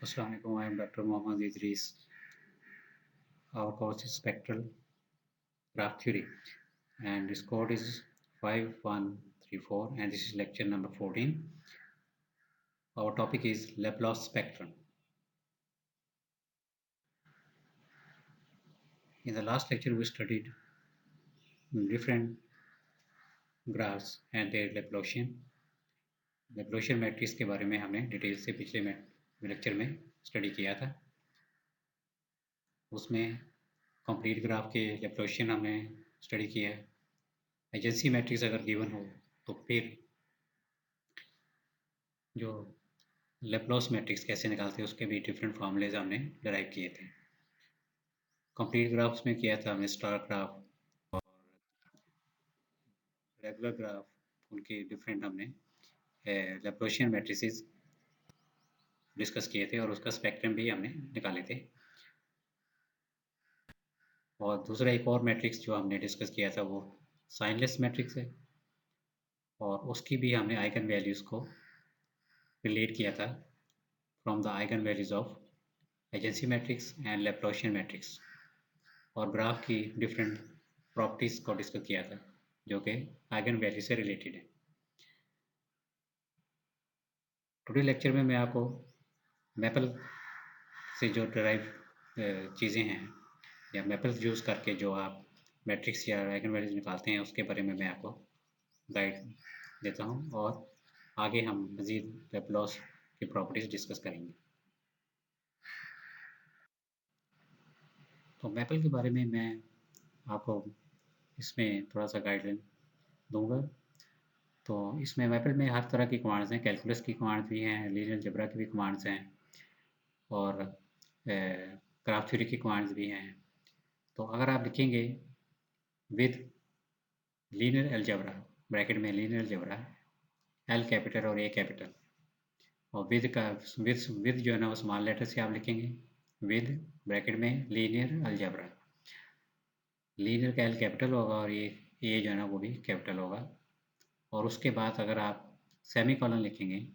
Assalamu alaikum. I am Dr. Mohammad Idris. Our course is Spectral Graph Theory, and this code is 5134, and this is lecture number 14. Our topic is Laplace spectrum. In the last lecture, we studied different graphs and their Laplacian. Laplacian matrix के बारे में हमने detail से पिछले lecture में study किया था। उसमें कंप्लीट ग्राफ के Laplacian हमने स्टडी किया है। एजेंसी मैट्रिक्स अगर गिवन हो तो फिर जो लेप्लास मैट्रिक्स कैसे निकालते हैं उसके भी डिफरेंट फॉर्मूलेज हमने डराइव किए थे। कंप्लीट ग्राफ्स में किया था हमने स्टार ग्राफ और रेगुलर ग्राफ, उनके डिफरेंट हमने लेप्लासियन मैट्रिसेस डिस्कस किए थे और उसका स्पेक्ट्रम भी हमने निकाले थे। और दूसरा एक और मैट्रिक्स जो हमने डिस्कस किया था वो साइनलेस मैट्रिक्स है और उसकी भी हमने आइगन वैल्यूज़ को रिलेट किया था from the eigenvalues of adjacency matrix and Laplacian matrix, और ग्राफ की डिफरेंट प्रॉपर्टीज़ को डिस्कस किया था जो कि आइगन वैल्यू से रिलेटेड है। टुडे लेक्चर में मैं आपको मैपल से जो डराइव चीज़ें हैं या मैपल यूज़ करके जो आप मैट्रिक्स या आइगन वैल्यूज निकालते हैं उसके बारे में मैं आपको गाइड देता हूं, और आगे हम मज़ीद लेप्लास की प्रॉपर्टीज़ डिस्कस करेंगे। तो मैपल के बारे में मैं आपको इसमें थोड़ा सा गाइडलाइन दूंगा। तो इसमें मैपल में हर तरह की कमांड्स हैं, कैलकुलस की कमांड्स भी हैं, लीनियर अलजेब्रा की भी कमांड्स हैं और ग्राफ थ्योरी की कमांड्स भी हैं। तो अगर आप लिखेंगे विद लीनियर अलजेब्रा, ब्रैकेट में लीनियर अलजेब्रा, एल कैपिटल और ए कैपिटल, और विद का विद जो है ना वो स्मॉल लेटर से आप लिखेंगे विद ब्रैकेट में लीनियर अलजेब्रा। लीनियर का एल कैपिटल होगा और ये जो है ना वो भी कैपिटल होगा, और उसके बाद अगर आप सेमी कॉलन लिखेंगे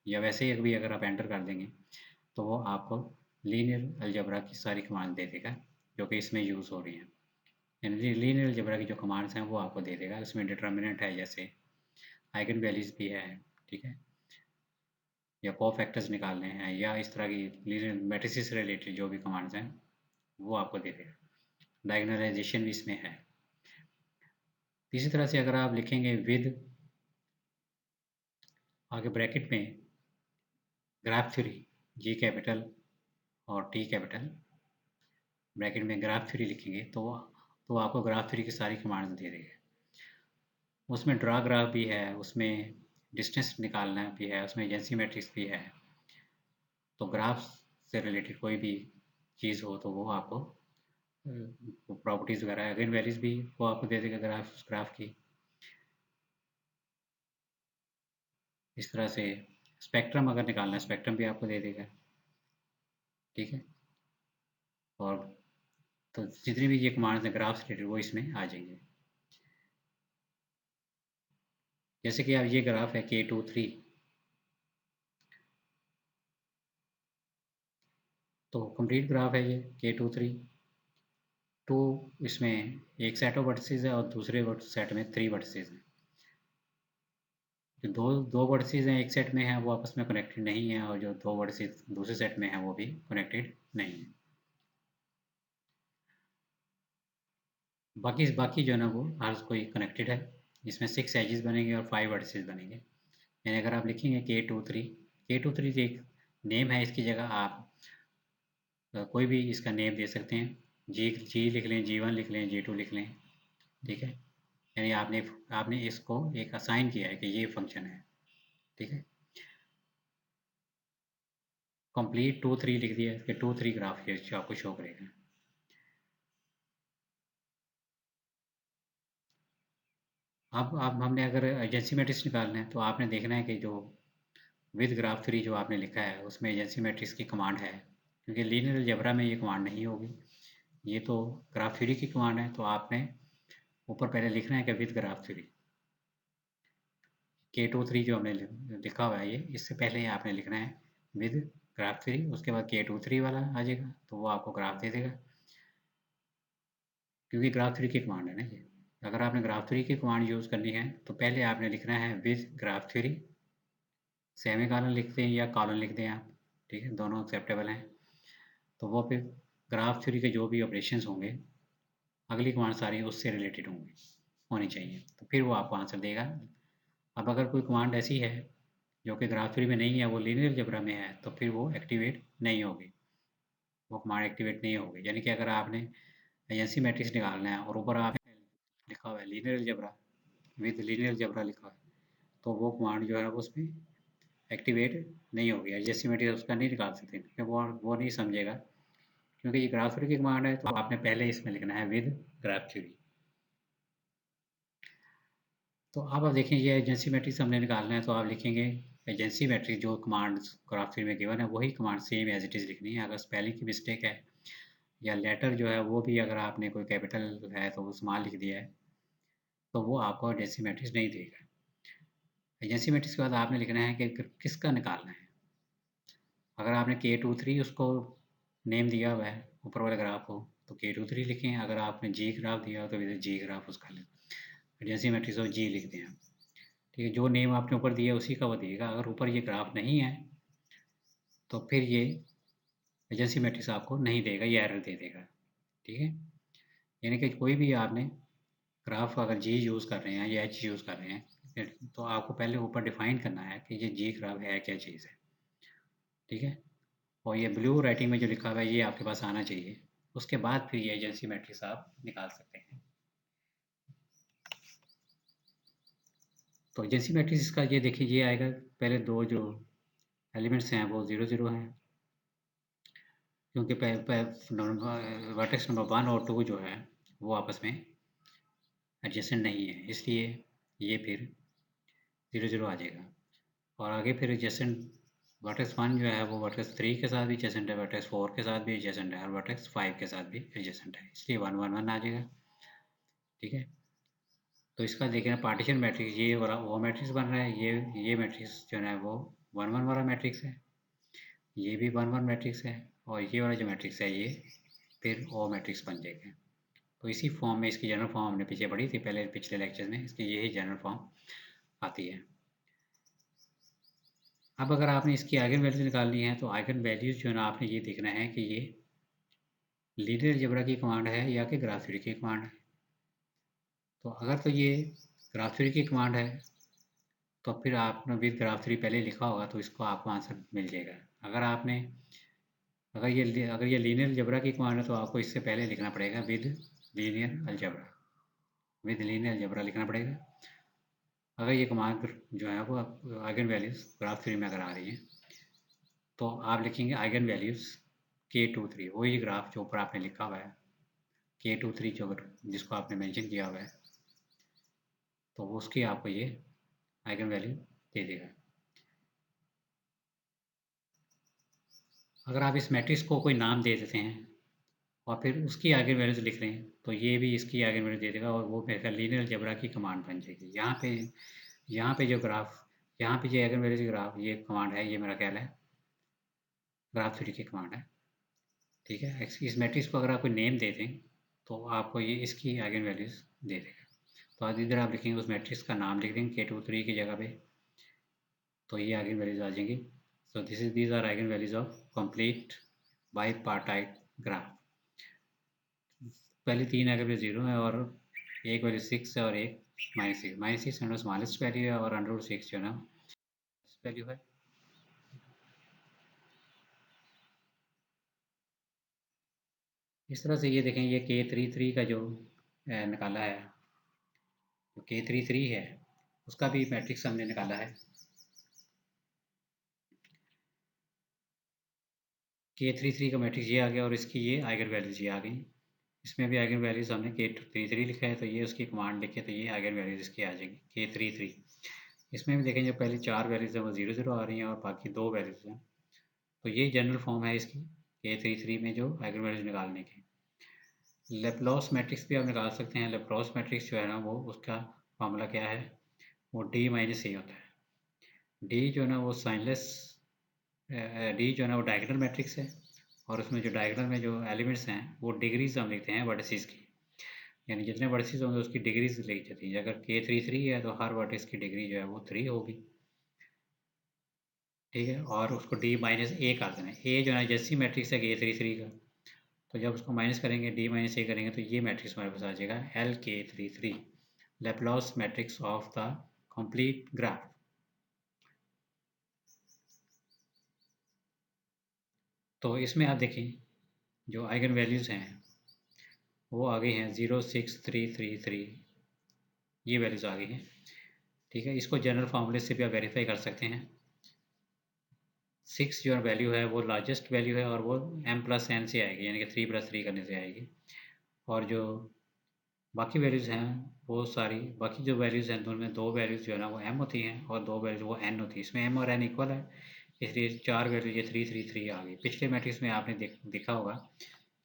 या वैसे ही भी अगर आप एंटर कर देंगे तो वो आपको लीनियर अलजेब्रा की सारी कमांड दे देगा जो कि इसमें यूज़ हो रही हैं। यानी लीनियर अलजेब्रा की जो कमांड्स हैं वो आपको दे देगा। इसमें डिटर्मिनेंट है, जैसे आइगन वैल्यूज भी है, ठीक है, या कोफैक्टर्स निकालने हैं या इस तरह की लीनियर मैट्रिसेस से रिलेटेड जो भी कमांड्स हैं वो आपको दे देगा। डायगोनलाइजेशन भी इसमें है। इसी तरह से अगर आप लिखेंगे विद आगे ब्रैकेट में ग्राफ थ्योरी, जी कैपिटल और टी कैपिटल, ब्रैकेट में ग्राफ थ्योरी लिखेंगे तो आपको ग्राफ थ्योरी की सारी कमांड्स दे देगा। उसमें ड्रा ग्राफ भी है, उसमें डिस्टेंस निकालना भी है, उसमें एजेंसी मैट्रिक्स भी है। तो ग्राफ से रिलेटेड कोई भी चीज़ हो तो वो आपको प्रॉपर्टीज़ वगैरह, आइगन वैल्यूज भी वो आपको दे देगा ग्राफ की। इस तरह से स्पेक्ट्रम अगर निकालना है, स्पेक्ट्रम भी आपको दे देगा, ठीक है। और तो जितनी भी ये कमांड्स हैं ग्राफ से रिलेटेड वो इसमें आ जाएंगे। जैसे कि अब ये ग्राफ है K23, तो कंप्लीट ग्राफ है ये K23। टू इसमें एक सेट ऑफ वर्टिसेस है और दूसरे सेट में 3 वर्टिसेस हैं। जो दो वर्टिसेस हैं एक सेट में हैं वो आपस में कनेक्टेड नहीं है, और जो 2 वर्टिसेस दूसरे सेट में हैं वो भी कनेक्टेड नहीं है। बाकी जो है ना वो हर कोई कनेक्टेड है। इसमें 6 एजेस बनेंगे और 5 वर्टिसेस बनेंगे। यानी अगर आप लिखेंगे K23 एक नेम है, इसकी जगह आप कोई भी इसका नेम दे सकते हैं। जी लिख लें, G1 लिख लें, G2 लिख लें, ठीक है। यानी आपने इसको एक असाइन किया है कि ये फंक्शन है, ठीक है। कंप्लीट 2 3 लिख दिया कि 2 3 ग्राफ ये आपको शो करेगा। अब हमने अगर एजेंसी मैट्रिक्स निकालना है तो आपने देखना है कि जो विद ग्राफ थ्री जो आपने लिखा है उसमें एजेंसी मैट्रिक्स की कमांड है, क्योंकि लीनियर अलजेब्रा में ये कमांड नहीं होगी, ये तो ग्राफ थ्री की कमांड है। तो आपने ऊपर पहले लिखना है कि विद ग्राफ थ्री, K23 जो हमने लिखा हुआ है ये, इससे पहले आपने लिखना है विद ग्राफ थ्री, उसके बाद K23 वाला आ जाएगा, तो वो आपको ग्राफ दे देगा, क्योंकि ग्राफ थ्री की कमांड है ना ये। अगर आपने ग्राफ थ्री की कमांड यूज़ करनी है तो पहले आपने लिखना है with graph three, semi colon लिख दें या कॉलन लिख दें आप, ठीक है, दोनों एक्सेप्टेबल हैं। तो वो फिर ग्राफ थ्योरी के जो भी ऑपरेशंस होंगे, अगली कमांड सारी उससे रिलेटेड होंगी, होनी चाहिए, तो फिर वो आपको आंसर देगा। अब अगर कोई कमांड ऐसी है जो कि ग्राफ थ्योरी में नहीं है, वो लीनियर अलजेब्रा में है, तो फिर वो एक्टिवेट नहीं होगी, वो कमांड एक्टिवेट नहीं होगी। यानी कि अगर आपने एजेंसी मैट्रिक्स निकालना है और ऊपर आपने लिखा हुआ है linear algebra, with linear algebra लिखा है, तो वो कमांड जो है उसमें एक्टिवेट नहीं होगी, एजेंसी मैट्रिक्स उसका नहीं निकाल सकते, क्योंकि वो नहीं समझेगा, क्योंकि ये ग्राफ थ्योरी की कमांड है, तो आपने पहले इसमें लिखना है विद ग्राफ थ्योरी। तो अब आप देखें ये एजेंसी मैट्रिक्स हमने निकालना है, तो आप लिखेंगे एजेंसी मैट्रिक्स जो कमांड ग्राफ थ्योरी में गिवन है वही command same as it is लिखनी है। अगर स्पेलिंग की मिस्टेक है या लेटर जो है वो भी अगर आपने कोई कैपिटल है तो वो स्मॉल लिख दिया है, तो वो आपको एजेंसी मैट्रिक्स नहीं देगा। एजेंसी मैट्रिक्स के बाद आपने लिखना है कि किसका निकालना है। अगर आपने K23 उसको नेम दिया हुआ है ऊपर वाले ग्राफ को, तो K23 लिखें। अगर आपने जी ग्राफ दिया हो तो इधर जी ग्राफ उसका लें, एजेंसी मैट्रिक्स और जी लिख दें आप, ठीक है। जो नेम आपने ऊपर दिया उसी का वो देगा। अगर ऊपर ये ग्राफ नहीं है तो फिर ये एजेंसी मैट्रिक्स आपको नहीं देगा, ये एरर दे देगा, ठीक है। यानी कि कोई भी आपने ग्राफ अगर जी यूज़ कर रहे हैं या एच यूज़ कर रहे हैं, तो आपको पहले ऊपर डिफाइन करना है कि ये जी ग्राफ है क्या चीज़ है, ठीक है। और ये ब्लू राइटिंग में जो लिखा हुआ है ये आपके पास आना चाहिए, उसके बाद फिर ये एजेंसी मैट्रिक्स आप निकाल सकते हैं। तो एजेंसी मैट्रिक्स का ये देखिए ये आएगा, पहले दो जो एलिमेंट्स हैं वो 0 0 हैं, क्योंकि वर्टेक्स नंबर 1 और 2 जो है वो आपस में एडजेसेंट नहीं है, इसलिए ये फिर 0 0 आ जाएगा। और आगे फिर एडजेसेंट वर्टेक्स 1 जो है वो वर्टेक्स 3 के साथ भी एडजेसेंट है, वर्टेक्स 4 के साथ भी एडजेसेंट है और वर्टेक्स 5 के साथ भी एडजेसेंट है, इसलिए 1 1 1 आ जाएगा, ठीक है। तो इसका देखिए ना पार्टीशन मैट्रिक्स ये वाला वो मैट्रिक्स बन रहा है, ये मैट्रिक्स जो है वो 1 1 वाला मैट्रिक्स है, ये भी 1 1 मैट्रिक्स है, और ये वाला जो मैट्रिक्स है ये फिर ओ मैट्रिक्स बन जाएगा। तो इसी फॉर्म में इसकी जनरल फॉर्म हमने पीछे पढ़ी थी पहले पिछले लेक्चर में, इसकी यही जनरल फॉर्म आती है। अब अगर आपने इसकी आइगन वैल्यूज निकालनी है तो आइगन वैल्यूज जो है ना आपने ये देखना है कि ये लीनियर अलजेब्रा की कमांड है या कि ग्राफ थ्योरी की कमांड है। तो अगर तो ये ग्राफ थ्योरी की कमांड है तो फिर आपने विद ग्राफ थ्योरी पहले लिखा होगा तो इसको आपको आंसर मिल जाएगा। अगर ये लीनियर अलजेब्रा की कमांड है तो आपको इससे पहले लिखना पड़ेगा with linear algebra, with linear algebra लिखना पड़ेगा। अगर ये कमांड जो है वो आइगन वैल्यूज ग्राफ थ्योरी में अगर आ रही है तो आप लिखेंगे आइगन वैल्यूज K23, वही ग्राफ जो ऊपर आपने लिखा हुआ है K23 जो जिसको आपने मेंशन किया हुआ है, तो उसकी आपको ये आइगन वैल्यू दे देगा। अगर आप इस मैट्रिक्स को कोई नाम दे देते हैं और फिर उसकी आइगन वैल्यूज लिख रहे हैं तो ये भी इसकी आइगन वैल्यू दे देगा और वो मेरे ख्याल लीनियर अलजेब्रा की कमांड बन जाएगी। यहाँ पे जो ग्राफ, यहाँ पे जो आइगन वैल्यूज ग्राफ ये कमांड है, ये मेरा ख्याल है ग्राफ थ्योरी की कमांड है, ठीक है। इस मैट्रिक्स को अगर आप कोई नेम दे दें तो आपको ये इसकी आइगन वैल्यूज दे देगा। तो आज इधर आप लिखेंगे उस मैट्रिक्स का नाम लिख देंगे K23 की जगह पे, तो ये आइगन वैल्यूज आ जाएंगी। So these are eigenvalues of complete bipartite graph. पहले 3 आइगन वैल्यू 0 है और एक वैल्यू 6 है और एक -6, -6 स्मॉलेस्ट वैल्यू है और √6 जो है ना वैल्यू है। इस तरह से ये देखें ये K33 का जो निकाला है, जो K33 है उसका भी मैट्रिक्स हमने निकाला है। K33 का मैट्रिक्स ये आ गया और इसकी ये आइगन वैल्यूज ये आ गई। इसमें भी आइगन वैल्यूज हमने K33 लिखा है तो ये उसकी कमांड लिखे तो ये आइगन वैल्यूज इसकी आ जाएंगी K33। इसमें भी देखें जो पहली 4 वैल्यूज हैं वो 0 0 आ रही हैं और बाकी 2 वैल्यूज हैं, तो ये जनरल फॉर्म है इसकी K33 में जो आइगन वैल्यूज निकालने की। लेप्लास मैट्रिक्स भी आप निकाल सकते हैं। लेप्लास मैट्रिक्स जो है ना वो उसका फार्मूला क्या है, वो D - A होता है। D जो है ना वो साइनलेस डी जो है ना वो डायगोनल मैट्रिक्स है, और उसमें जो डायगोनल में जो एलिमेंट्स हैं वो डिग्रीज हम लिखते हैं वर्टिसेस की, यानी जितने वर्टिसेस होंगे उसकी डिग्रीज लिखी जाती है। अगर K3 है तो हर वर्टिस की डिग्री जो है वो 3 होगी, ठीक है। और उसको D माइनस ए कर देना है। ए जो है जैसी मैट्रिक्स है K3 का, तो जब उसको माइनस करेंगे D माइनस ए करेंगे तो ये मैट्रिक्स हमारे पास आ जाएगा LK33, Laplace matrix of the complete graph. तो इसमें आप देखें जो आइगन वैल्यूज़ हैं वो आ गई हैं 06333, ये वैल्यूज़ आ गई हैं, ठीक है। इसको जनरल फार्मूले से भी आप वेरीफाई कर सकते हैं। 6 जो वैल्यू है वो लार्जेस्ट वैल्यू है और वो m+n से आएगी, यानी कि 3+3 करने से आएगी। और जो बाकी वैल्यूज़ हैं वो सारी, बाकी जो वैल्यूज़ हैं दोनों में 2 वैल्यूज़ जो है ना वो m होती हैं और 2 वैल्यूज़ वो n होती है। इसमें m और n इक्वल है, इसलिए 4 वैल्यू ये 333 आ गई। पिछले मैट्रिक्स में आपने देखा होगा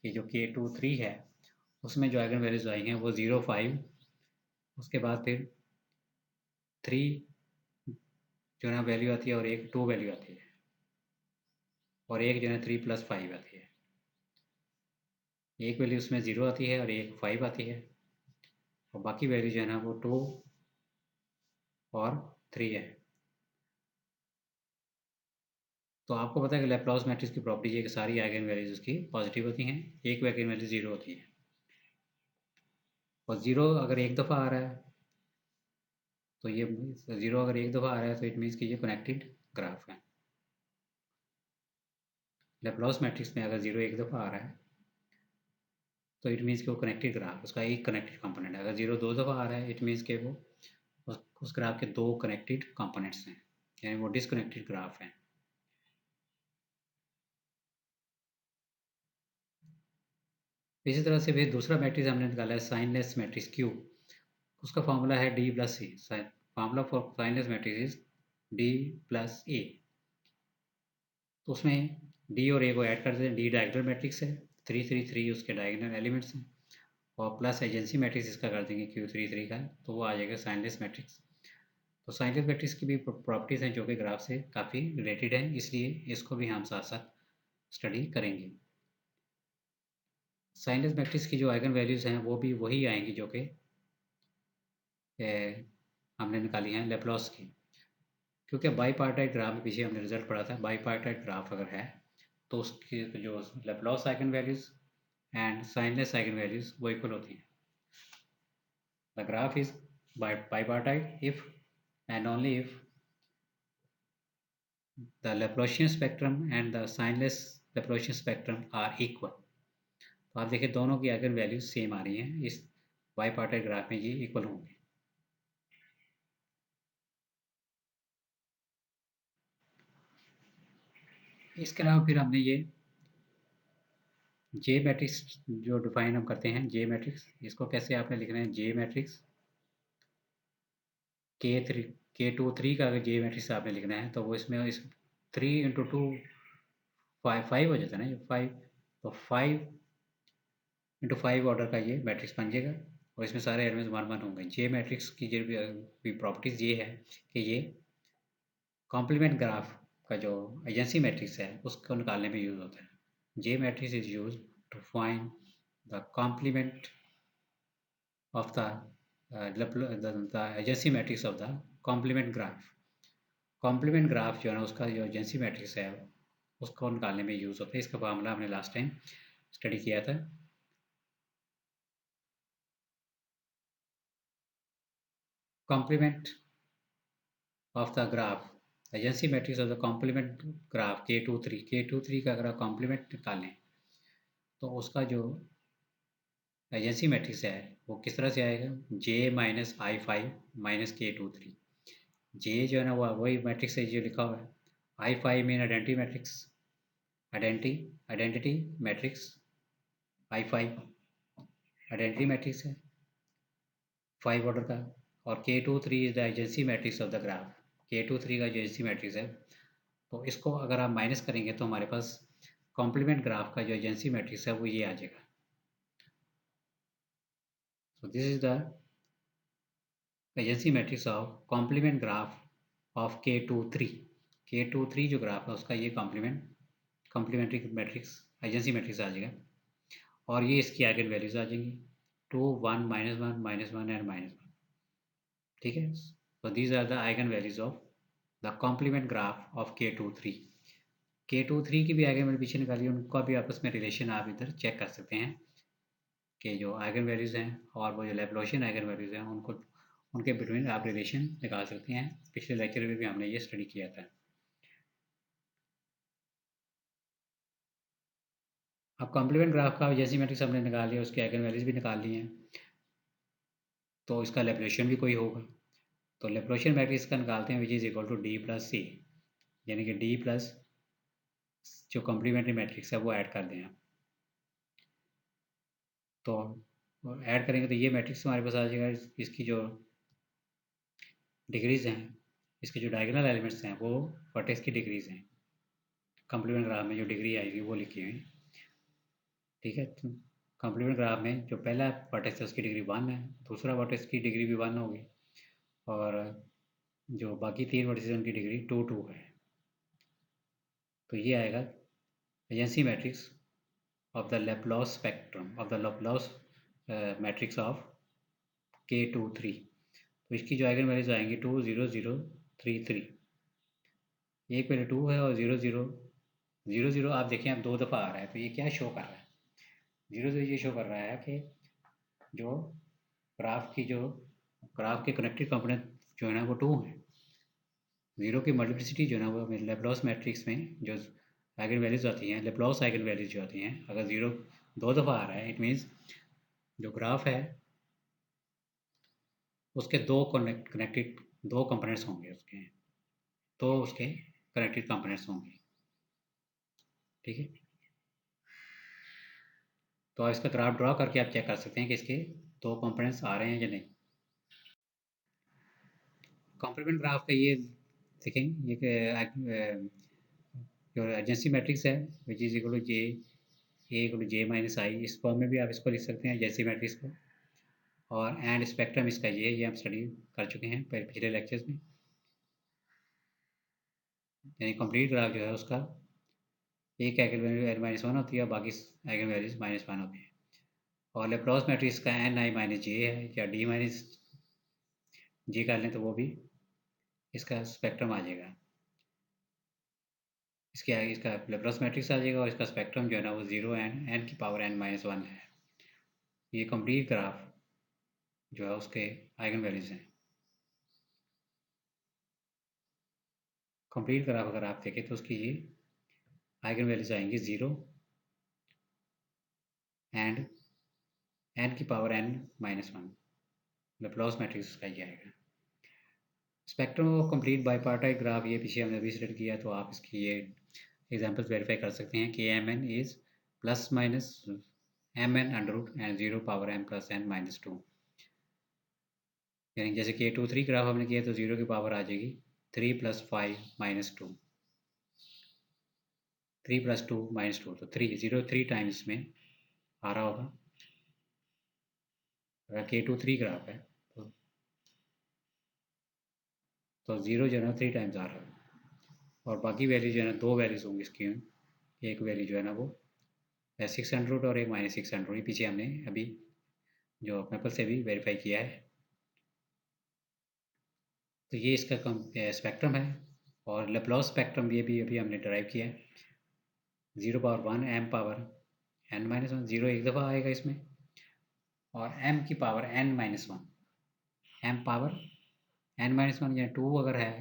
कि जो K23 है उसमें जो आइगन वैल्यूज़ आई हैं वो 0 5, उसके बाद फिर 3 जो है ना वैल्यू आती है और एक 2 वैल्यू आती है, और एक जो है 3+5 आती है। एक वैल्यू उसमें 0 आती है और एक 5 आती है, और बाकी वैल्यू जो है ना वो 2 और 3 है। तो आपको पता है कि लैप्लास मैट्रिक्स की प्रॉपर्टी है कि सारी आइगन वैल्यूज उसकी पॉजिटिव होती हैं, एक आइगन वैल्यू 0 होती है। और 0 अगर एक दफ़ा आ रहा है तो ये 0 अगर एक दफ़ा आ रहा है तो इट मीन्स कि ये कनेक्टेड ग्राफ है। लैप्लास मैट्रिक्स में अगर 0 एक दफ़ा आ रहा है तो इट मीन्स कि वो कनेक्टेड ग्राफ, उसका एक कनेक्टेड कंपोनेंट है। अगर 0 दो दफ़ा आ रहा है इट मीन्स कि वो उस ग्राफ के 2 कनेक्टेड कंपोनेंट्स हैं, यानी वो डिसकनेक्टेड ग्राफ है। इसी तरह से फिर दूसरा मैट्रिक्स हमने निकाला है साइनलेस मैट्रिक्स क्यू। उसका फार्मूला है D+C। Formula for signless matrix is D+A। तो उसमें डी और ए को ऐड कर देते हैं। डी डायगोनल मैट्रिक्स है, 333 उसके डायगोनल एलिमेंट्स हैं, और प्लस एजेंसी मैट्रिक्स इसका कर देंगे Q33 का, तो वो आ जाएगा साइनलेस मैट्रिक्स। तो साइनलेस मैट्रिक्स की भी प्रॉपर्टीज़ हैं जो कि ग्राफ से काफ़ी रिलेटेड हैं, इसलिए इसको भी हम साथ साथ स्टडी करेंगे। साइनलेस मैट्रिक्स की जो आइगन वैल्यूज़ हैं वो भी वही आएंगी जो कि हमने निकाली हैं लैप्लास की, क्योंकि बाईपार्टाइट ग्राफ में पीछे हमने रिजल्ट पढ़ा था। बाईपार्टाइट ग्राफ अगर है तो उसकी जो Laplace eigen values and signless eigen values वो इक्वल होती हैं। The graph is bipartite if and only if the Laplacian spectrum and the signless Laplacian spectrum are equal। तो आप देखिए दोनों की आइगन वैल्यूज सेम आ रही हैं, इस बाईपार्टाइट ग्राफ में ये इक्वल होंगे। इसके अलावा फिर हमने ये जे मैट्रिक्स जो डिफाइन हम करते हैं, जे मैट्रिक्स, इसको कैसे आपने लिखना है, जे मैट्रिक्स K3 का अगर जे मैट्रिक्स आपने लिखना है तो वो इसमें इस 3 × 2 5 हो जाता है ना, ये 5, तो 5 × 5 ऑर्डर का ये मैट्रिक्स बन जाएगा, और इसमें सारे एलिमेंट्स 1 1 होंगे। जे मैट्रिक्स की जो भी प्रॉपर्टीज़ ये है कि ये कॉम्प्लीमेंट ग्राफ का जो एजेंसी मैट्रिक्स है उसको निकालने में यूज़ होता है। J matrix is use to find the complement of the adjacency matrix of the complement graph. Complement graph जो है ना उसका जो एजेंसी मैट्रिक्स है उसको निकालने में यूज़ होता है। इसका फार्मूला हमने लास्ट टाइम स्टडी किया था। Complement of the graph, adjacency matrix of the complement graph K23 का अगर आप कॉम्प्लीमेंट निकालें तो उसका जो एजेंसी मैट्रिक्स है वो किस तरह से आएगा, J-I5 - K23। जे जो है ना वो वही मैट्रिक्स है जो लिखा हुआ है। I5 mean identity matrix, identity matrix. I5 identity matrix है 5 ऑर्डर का, और K23 is the adjacency matrix of the graph. K23 का जो एजेंसी मैट्रिक्स है, तो इसको अगर आप माइनस करेंगे तो हमारे पास कॉम्प्लीमेंट ग्राफ का जो एजेंसी मैट्रिक्स है वो ये आ जाएगा। So this is the adjacency matrix of complement graph of K23। K23 जो ग्राफ है उसका ये कॉम्प्लीमेंट्री मैट्रिक्स एजेंसी मैट्रिक्स आ जाएगा और ये इसकी आइगन वैल्यूज आ जाएंगी 2 1 -1 -1 एंड -1। ठीक है, so these are the eigenvalues of the complement graph of K23। K23 की भी आइगन वैल्यू पीछे निकालिए, उनका भी आपस में रिलेशन आप इधर चेक कर सकते हैं कि जो आइगन वैल्यूज़ हैं और वो जो लैप्लासियन आइगन वैल्यूज़ हैं उनको उनके बिटवीन आप रिलेशन निकाल सकते हैं। पिछले लेक्चर में भी हमने ये स्टडी किया था। अब कॉम्प्लीमेंट ग्राफ का जैसी मैट्रिक्स हमने निकाल लिया, उसके आइगन वैल्यूज़ भी निकाल लिए हैं, तो इसका लैप्लासियन भी कोई होगा। तो लैप्लासियन मैट्रिक्स का निकालते हैं which is equal to D plus C, यानी कि डी प्लस जो कॉम्प्लीमेंट्री मैट्रिक्स है वो ऐड कर दें आप। तो ऐड करेंगे तो ये मैट्रिक्स हमारे पास आ जाएगा। इसकी जो डिग्रीज़ हैं, इसके जो डायगोनल एलिमेंट्स हैं वो वर्टेक्स की डिग्रीज़ हैं। कॉम्प्लीमेंट ग्राफ में जो डिग्री आएगी वो लिखी हुई। ठीक है, तो कॉम्प्लीमेंट ग्राफ में जो पहला वर्टेक्स है उसकी डिग्री 1 है, दूसरा वर्टेक्स की डिग्री भी 1 होगी और जो बाकी 3 वर्टेक्स हैं उनकी डिग्री 2 2 है। तो ये आएगा agency matrix of the Laplace spectrum of the Laplace matrix of K23। तो इसकी जो आइगन वैल्यूज आएंगी 2 0 0 3 3। एक पहले 2 है और 0 0 0 0 आप देखें अब 2 दफ़ा आ रहा है, तो ये क्या शो कर रहा है? 0 0 ये शो कर रहा है कि जो ग्राफ के कनेक्टेड कंपोनेंट जो है ना वो 2 हैं। 0 की मल्टीप्लिसिटी जो है ना वो लैप्लास मैट्रिक्स में जो आइगन वैल्यूज आती हैं, लैप्लास आइगन वैल्यूज जो आती हैं, अगर 0 2 दफ़ा आ रहा है इट मीन्स जो ग्राफ है उसके कनेक्टेड दो कंपोनेंट्स होंगे, उसके कनेक्टेड कंपोनेंट्स होंगे। ठीक है, तो इसका ग्राफ ड्रॉ करके आप चेक कर सकते हैं कि इसके दो कंपोनेंट्स आ रहे हैं या नहीं। कॉम्प्लीमेंट ग्राफ का ये देखेंगे, ये जो एजेंसी मैट्रिक्स है which is equal to J minus I, इस फॉर्म में भी आप इसको लिख सकते हैं एजेंसी मैट्रिक्स को। और एंड स्पेक्ट्रम इसका ये हम स्टडी कर चुके हैं पिछले लेक्चर्स में। यानी कंप्लीट ग्राफ जो है उसका एक eigenvalue n minus one होती है और बाकी आइगन वैल्यूज -1 होती है। और लेप्लास मैट्रिक्स का एन आई माइनस जे है या डी माइनस जे कर लें तो वो भी इसका स्पेक्ट्रम आ जाएगा। इसके आगे इसका लेप्लास मैट्रिक्स आ जाएगा और इसका स्पेक्ट्रम जो है ना वो 0 एंड एन की पावर n-1 है। ये कंप्लीट ग्राफ जो है उसके आइगन वैल्यूज हैं। कंप्लीट ग्राफ अगर आप देखें तो उसकी ये आइगन वैल्यूज आएंगी 0 एंड n की पावर n-1। लेप्लास मैट्रिक्स का ये आएगा। स्पेक्ट्रम ऑफ कंप्लीट बाईपार्टाइट ग्राफ ये पीछे हमने अभी स्टडी किया, तो आप इसकी ये एग्जांपल्स वेरीफाई कर सकते हैं कि m n is plus minus m n under root and 0 power m plus n-2। यानी जैसे K23 ग्राफ हमने किया तो 0 की पावर आ जाएगी 3 + 5 - 2, 3 + 2 - 2, तो 3 टाइम्स में आ रहा होगा। अगर K23 ग्राफ है तो 0 जो है ना 3 टाइम्स आ रहा है और बाकी वैल्यू जो है ना दो वैल्यूज होंगी इसकी। एक वैल्यू जो है ना वो 600 और एक -600, ये पीछे हमने अभी जो मैपल से भी वेरीफाई किया है। तो ये इसका स्पेक्ट्रम है और लेप्लास स्पेक्ट्रम ये भी अभी हमने डराइव किया है। 0 पावर 1 m पावर n-1, 0 एक दफ़ा आएगा इसमें और m की power n-1, m power n-1 या 2 अगर है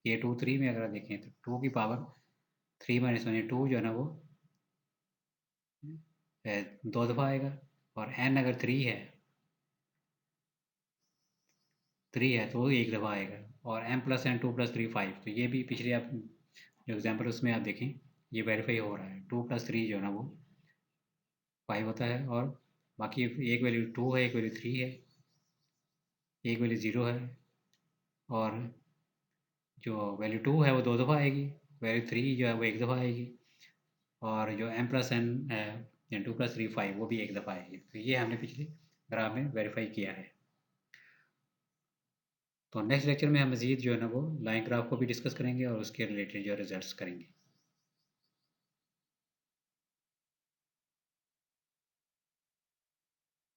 K23 में अगर देखें तो 2 की पावर 3-1 या 2 जो है ना वो 2 दफ़ा आएगा और n अगर 3 है तो वो एक दफ़ा आएगा और m + n 2 + 3 5। तो ये भी पिछले आप जो एग्जाम्पल उसमें आप देखें ये वेरीफाई हो रहा है। 2 + 3 जो है ना वो 5 होता है और बाकी एक वैल्यू 2 है, एक वैल्यू 3 है, एक वैल्यू 0 है और जो वैल्यू 2 है वो 2 दफ़ा आएगी, वैल्यू 3 जो है वो एक दफ़ा आएगी और जो m + n है या 2 + 3 5 वो भी एक दफ़ा आएगी। तो ये हमने पिछले ग्राफ में वेरीफाई किया है। तो नेक्स्ट लेक्चर में हम मज़ीद जो है ना वो लाइन ग्राफ को भी डिस्कस करेंगे और उसके रिलेटेड जो रिजल्ट्स करेंगे।